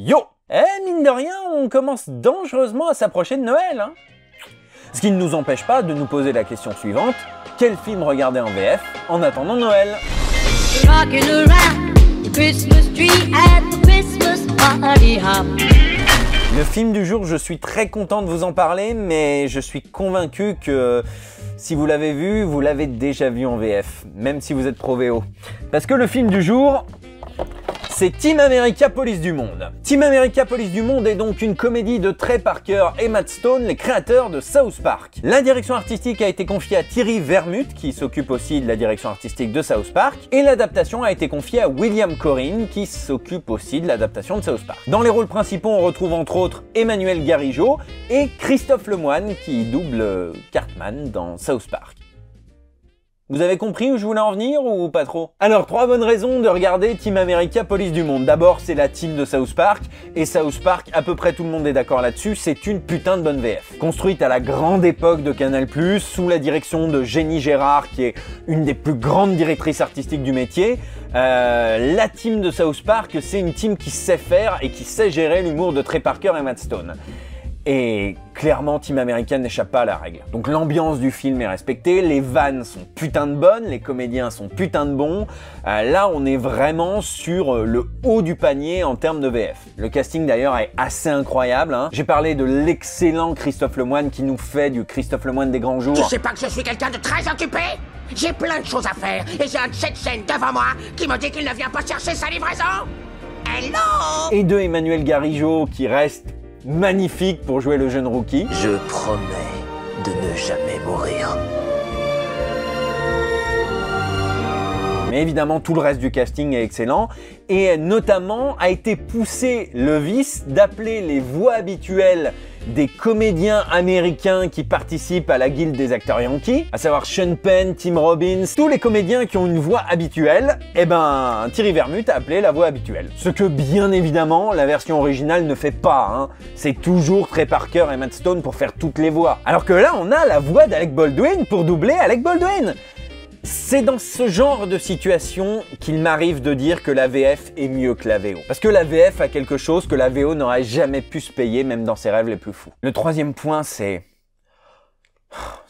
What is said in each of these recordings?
Yo! Mine de rien, on commence dangereusement à s'approcher de Noël, hein. Ce qui ne nous empêche pas de nous poser la question suivante, quel film regarder en VF en attendant Noël? Le film du jour, je suis très content de vous en parler, mais je suis convaincu que si vous l'avez vu, vous l'avez déjà vu en VF, même si vous êtes pro VO. Parce que le film du jour, c'est Team America Police du Monde. Team America Police du Monde est donc une comédie de Trey Parker et Matt Stone, les créateurs de South Park. La direction artistique a été confiée à Thierry Vermut, qui s'occupe aussi de la direction artistique de South Park, et l'adaptation a été confiée à William Corrin, qui s'occupe aussi de l'adaptation de South Park. Dans les rôles principaux, on retrouve entre autres Emmanuel Garigeau et Christophe Lemoine, qui double Cartman dans South Park. Vous avez compris où je voulais en venir ou pas trop? Alors, 3 bonnes raisons de regarder Team America Police du Monde. D'abord, c'est la team de South Park, et South Park, à peu près tout le monde est d'accord là-dessus, c'est une putain de bonne VF. Construite à la grande époque de Canal+, sous la direction de Jenny Gérard, qui est une des plus grandes directrices artistiques du métier, la team de South Park, c'est une team qui sait faire et qui sait gérer l'humour de Trey Parker et Matt Stone. Et clairement, Team America n'échappe pas à la règle. Donc l'ambiance du film est respectée, les vannes sont putain de bonnes, les comédiens sont putain de bons. Là, on est vraiment sur le haut du panier en termes de VF. Le casting d'ailleurs est assez incroyable, hein. J'ai parlé de l'excellent Christophe Lemoine qui nous fait du Christophe Lemoine des grands jours. Tu sais pas que je suis quelqu'un de très occupé? J'ai plein de choses à faire et j'ai un Tchétchène devant moi qui me dit qu'il ne vient pas chercher sa livraison. Hello! Et de Emmanuel Garigeau qui reste magnifique pour jouer le jeune rookie. Je promets de ne jamais mourir. Mais évidemment, tout le reste du casting est excellent et notamment a été poussé le vice d'appeler les voix habituelles des comédiens américains qui participent à la guilde des acteurs Yankees, à savoir Sean Penn, Tim Robbins, tous les comédiens qui ont une voix habituelle, et ben Thierry Vermut a appelé la voix habituelle. Ce que bien évidemment la version originale ne fait pas, hein. C'est toujours Trey Parker et Matt Stone pour faire toutes les voix. Alors que là on a la voix d'Alec Baldwin pour doubler Alec Baldwin. C'est dans ce genre de situation qu'il m'arrive de dire que la VF est mieux que la VO. Parce que la VF a quelque chose que la VO n'aurait jamais pu se payer, même dans ses rêves les plus fous. Le troisième point, c'est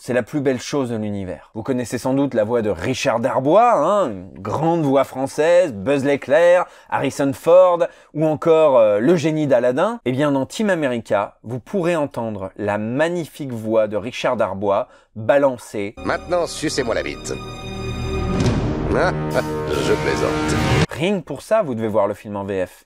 la plus belle chose de l'univers. Vous connaissez sans doute la voix de Richard Darbois, hein, une grande voix française, Buzz l'éclair, Harrison Ford, ou encore le génie d'Aladin. Eh bien, dans Team America, vous pourrez entendre la magnifique voix de Richard Darbois balancer. Maintenant, sucez-moi la bite. Ah, je plaisante. Rien que pour ça, vous devez voir le film en VF.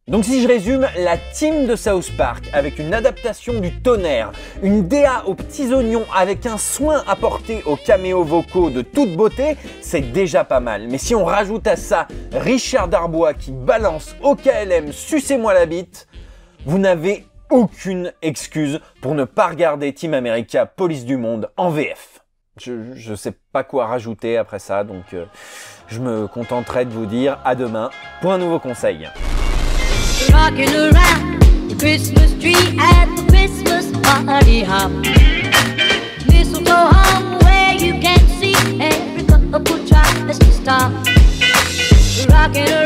Donc si je résume, la team de South Park, avec une adaptation du tonnerre, une DA aux petits oignons avec un soin apporté aux caméos vocaux de toute beauté, c'est déjà pas mal. Mais si on rajoute à ça Richard Darbois qui balance au KLM « Sucez-moi la bite », vous n'avez aucune excuse pour ne pas regarder Team America Police du Monde en VF. Je sais pas quoi rajouter après ça, donc je me contenterai de vous dire à demain pour un nouveau conseil. Rocking around the Christmas tree at the Christmas party hop. Mistletoe hung where you can see every couple tries to stop. Rocking around